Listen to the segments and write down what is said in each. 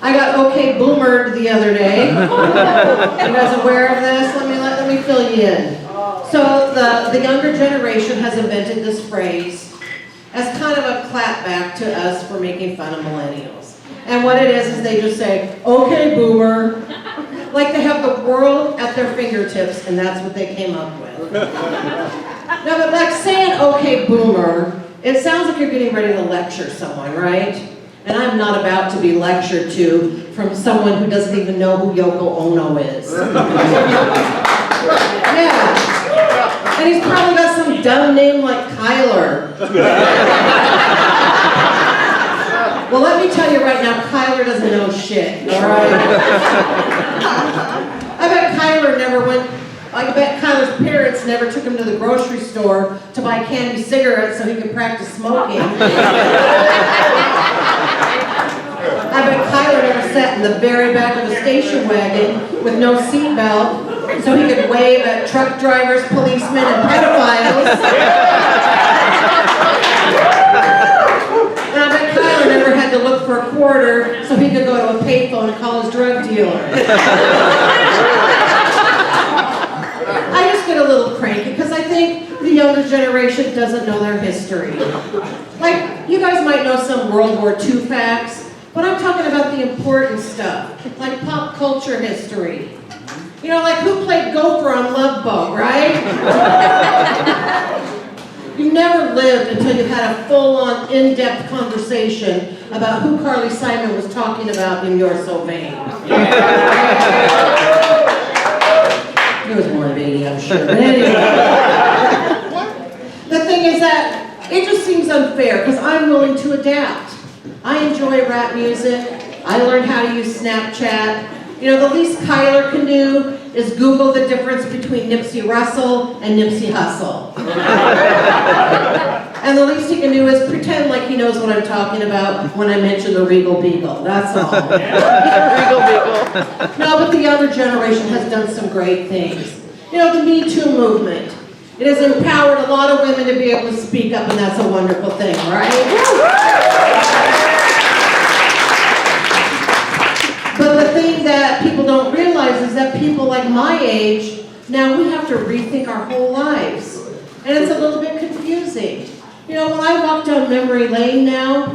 I got okay boomered the other day. You guys aware of this? Let me fill you in. So the younger generation has invented this phrase as kind of a clapback to us for making fun of millennials. And what it is they just say, okay boomer, like they have the world at their fingertips and that's what they came up with. No, but like saying okay boomer, it sounds like you're getting ready to lecture someone, right? And I'm not about to be lectured to from someone who doesn't even know who Yoko Ono is. Yeah. And he's probably got some dumb name like Kyler. Well, let me tell you right now, Kyler doesn't know shit, all right? I bet Kyler's parents never took him to the grocery store to buy candy cigarettes so he could practice smoking. I bet Kyler never sat in the very back of a station wagon with no seatbelt so he could wave at truck drivers, policemen, and pedophiles. And I bet Kyler never had to look for a quarter so he could go to a payphone and call his drug dealer. I just get a little cranky because I think the younger generation doesn't know their history. Like, you guys might know some World War II facts, but I'm talking about the important stuff, like pop culture history. You know, like who played Gopher on Love Boat, right? You never lived until you had a full-on, in-depth conversation about who Carly Simon was talking about in You're So Vain. He was born of 80, I'm sure. But anyway, the thing is that it just seems unfair because I'm willing to adapt. I enjoy rap music. I learned how to use Snapchat. You know, the least Kyler can do is Google the difference between Nipsey Russell and Nipsey Hussle. And the least he can do is pretend like he knows what I'm talking about when I mention the Regal Beagle. That's all. Regal Beagle. No, but the younger generation has done some great things. You know, the Me Too movement. It has empowered a lot of women to be able to speak up, and that's a wonderful thing, right? But the thing that people don't realize is that people like my age, now we have to rethink our whole lives. And it's a little bit confusing. You know, when I walk down memory lane now,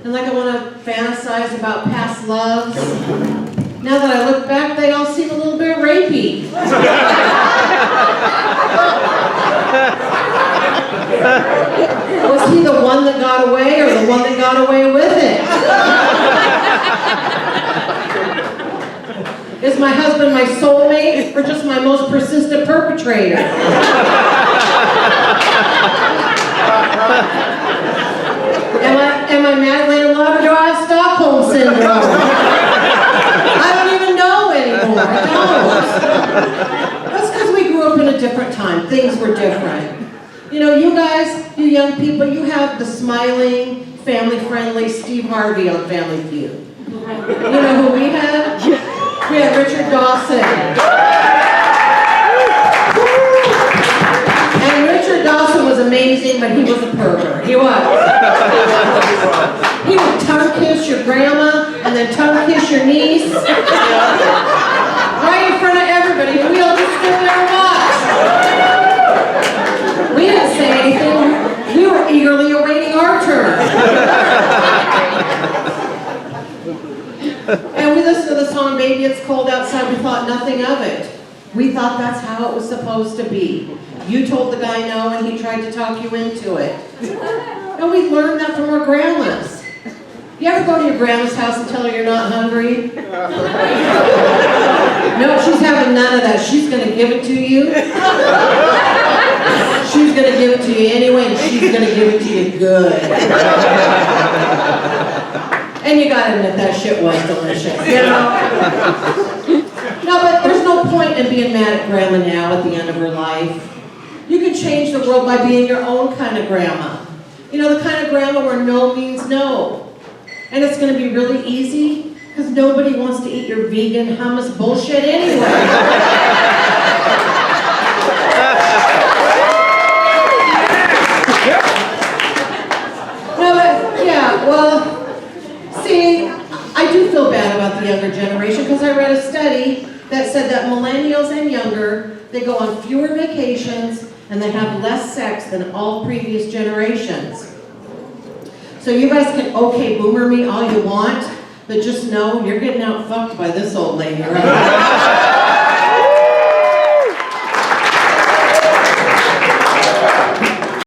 and like I want to fantasize about past loves, now that I look back, they all seem a little bit rapey. Was he the one that got away or the one that got away with it? Is my husband my soulmate or just my most persistent perpetrator? Am I madly in love or do I have Stockholm Syndrome? I don't even know anymore. I don't. That's because we grew up in a different time. Things were different. You know, you guys, you young people, you have the smiling, family-friendly Steve Harvey on Family Feud. You know who we have? We have Richard Dawson. And Richard Dawson was amazing, but he was a pervert. He was. He would tongue kiss your grandma and then tongue kiss your niece. Right in front of everybody. And we all just stood there and watched. We didn't say anything. We were eagerly awaiting our turn. And we listened to the song, Baby It's Cold Outside, we thought nothing of it. We thought that's how it was supposed to be. You told the guy no and he tried to talk you into it. And we learned that from our grandmas. You ever go to your grandma's house and tell her you're not hungry? No, she's having none of that. She's going to give it to you. She's going to give it to you anyway, and she's going to give it to you good. And you gotta admit that shit was delicious, you know? No, but there's no point in being mad at grandma now at the end of her life. You can change the world by being your own kind of grandma. You know, the kind of grandma where no means no. And it's gonna be really easy, because nobody wants to eat your vegan hummus bullshit anyway. No, but, yeah, well, see, I do feel bad about about the younger generation because I read a study that said that millennials and younger, they go on fewer vacations and they have less sex than all previous generations. So you guys can okay boomer me all you want, but just know you're getting out fucked by this old lady, right?